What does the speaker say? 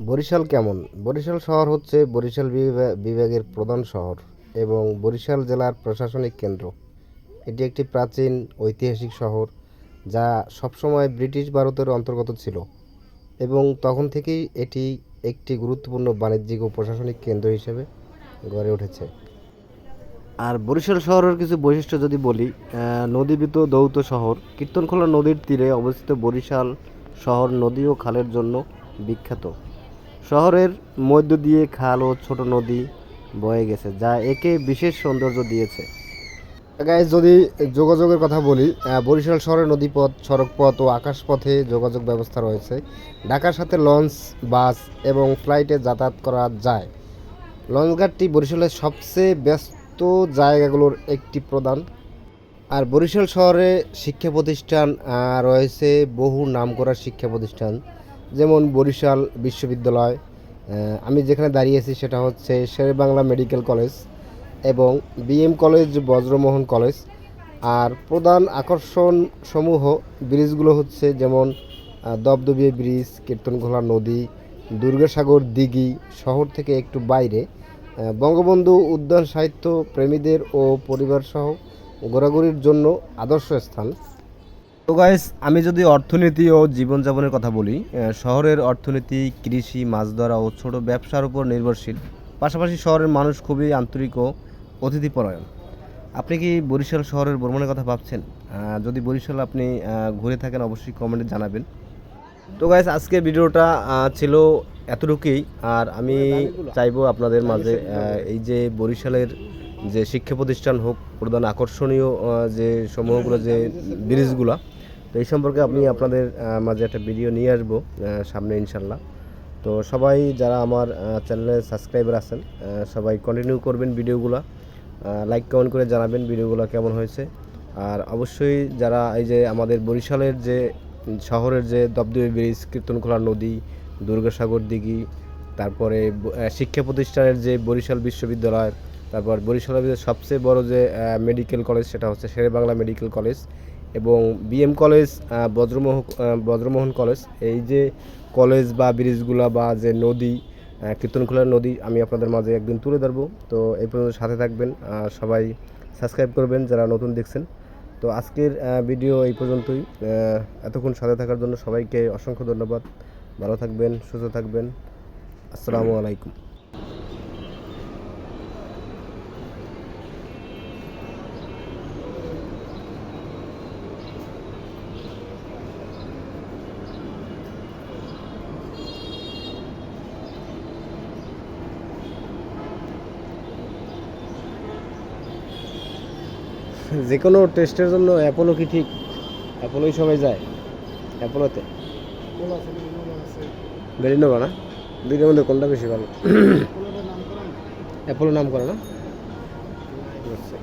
বরিশাল কেমন? বরিশাল শহর হচ্ছে বরিশাল বিভাগের প্রধান শহর এবং বরিশাল জেলার প্রশাসনিক কেন্দ্র। এটি একটি প্রাচীন ঐতিহাসিক শহর যা সবসময় ব্রিটিশ ভারতের অন্তর্গত ছিল এবং তখন থেকেই এটি একটি গুরুত্বপূর্ণ বাণিজ্যিক ও প্রশাসনিক কেন্দ্র হিসেবে গড়ে উঠেছে। আর বরিশাল শহরের কিছু বৈশিষ্ট্য যদি বলি, নদীবেত দৌত শহর, কীর্তনখোলা নদীর তীরে অবস্থিত বরিশাল শহর নদী ও খালের জন্য বিখ্যাত। শহরের মধ্য দিয়ে খাল ও ছোট নদী বয়ে গেছে যা একে বিশেষ সৌন্দর্য দিয়েছে। গাইজ যদি যোগাযোগের কথা বলি, বরিশাল শহরে নদীপথ, সড়কপথ ও আকাশপথে যোগাযোগ ব্যবস্থা রয়েছে। ঢাকার সাথে লঞ্চ, বাস এবং ফ্লাইটে যাতায়াত করা যায়। লঞ্চঘাটটি বরিশালের সবচেয়ে ব্যস্ত জায়গাগুলোর একটি প্রধান। আর বরিশাল শহরে শিক্ষা প্রতিষ্ঠান রয়েছে, বহু নামকরা শিক্ষা প্রতিষ্ঠান, যেমন বরিশাল বিশ্ববিদ্যালয়। আমি যেখানে দাঁড়িয়েছি সেটা হচ্ছে শেরেবাংলা মেডিকেল কলেজ এবং বিএম কলেজ, বজ্রমোহন কলেজ। আর প্রধান আকর্ষণ সমূহ ব্রিজগুলো হচ্ছে যেমন দবদবিয়ে ব্রিজ, কীর্তনখোলা নদী, দুর্গাসাগর দিঘি, শহর থেকে একটু বাইরে বঙ্গবন্ধু উদ্যান, সাহিত্য প্রেমীদের ও পরিবারসহ ঘোরাঘুরির জন্য আদর্শ স্থান। তো গাইস, আমি যদি অর্থনীতি ও জীবনযাপনের কথা বলি, শহরের অর্থনীতি কৃষি, মাছ ধরা ও ছোট ব্যবসার উপর নির্ভরশীল। পাশাপাশি শহরের মানুষ খুবই আন্তরিক ও অতিথিপরায়ণ। আপনি কি বরিশাল শহরের ভ্রমণের কথা ভাবছেন? যদি বরিশাল আপনি ঘুরে থাকেন অবশ্যই কমেন্টে জানাবেন। তো গাইস, আজকের ভিডিওটা ছিল এতটুকুই। আর আমি চাইবো আপনাদের মাঝে এই যে বরিশালের যে শিক্ষা প্রতিষ্ঠান হোক, প্রধান আকর্ষণীয় যে সমূহগুলো, যে ব্রিজগুলো, তো এই সম্পর্কে আমি আপনাদের মাঝে একটা ভিডিও নিয়ে আসবো সামনে ইনশাল্লাহ। তো সবাই যারা আমার চ্যানেলে সাবস্ক্রাইবার আছেন, সবাই কন্টিনিউ করবেন ভিডিওগুলো, লাইক কমেন্ট করে জানাবেন ভিডিওগুলো কেমন হয়েছে। আর অবশ্যই যারা এই যে আমাদের বরিশালের যে শহরের যে দবদবে ব্রিজ, কীর্তনখোলা নদী, দুর্গাসাগর দিঘি, তারপরে শিক্ষা প্রতিষ্ঠানের যে বরিশাল বিশ্ববিদ্যালয়, তারপর বরিশালের সবচেয়ে বড় যে মেডিকেল কলেজ সেটা হচ্ছে শেরেবাংলা মেডিকেল কলেজ এবং বিএম কলেজ, বজ্রমোহন কলেজ, এই যে কলেজ বা ব্রিজগুলো বা যে নদী, কীর্তনখোলা নদী, আমি আপনাদের মাঝে একদিন তুলে ধরবো। তো এই পর্যন্ত সাথে থাকবেন, সবাই সাবস্ক্রাইব করবেন যারা নতুন দেখছেন। তো আজকের ভিডিও এই পর্যন্তই। এতক্ষণ সাথে থাকার জন্য সবাইকে অসংখ্য ধন্যবাদ। ভালো থাকবেন, সুস্থ থাকবেন। আসসালামু আলাইকুম। যে কোনো টেস্টের জন্য অ্যাপোলো কি ঠিক? অ্যাপোলোই সবাই যায় অ্যাপোলোতে। বেরিনোভা না? দুইটার মধ্যে কোনটা বেশি ভালো? অ্যাপোলো নাম করে না? ঠিক আছে।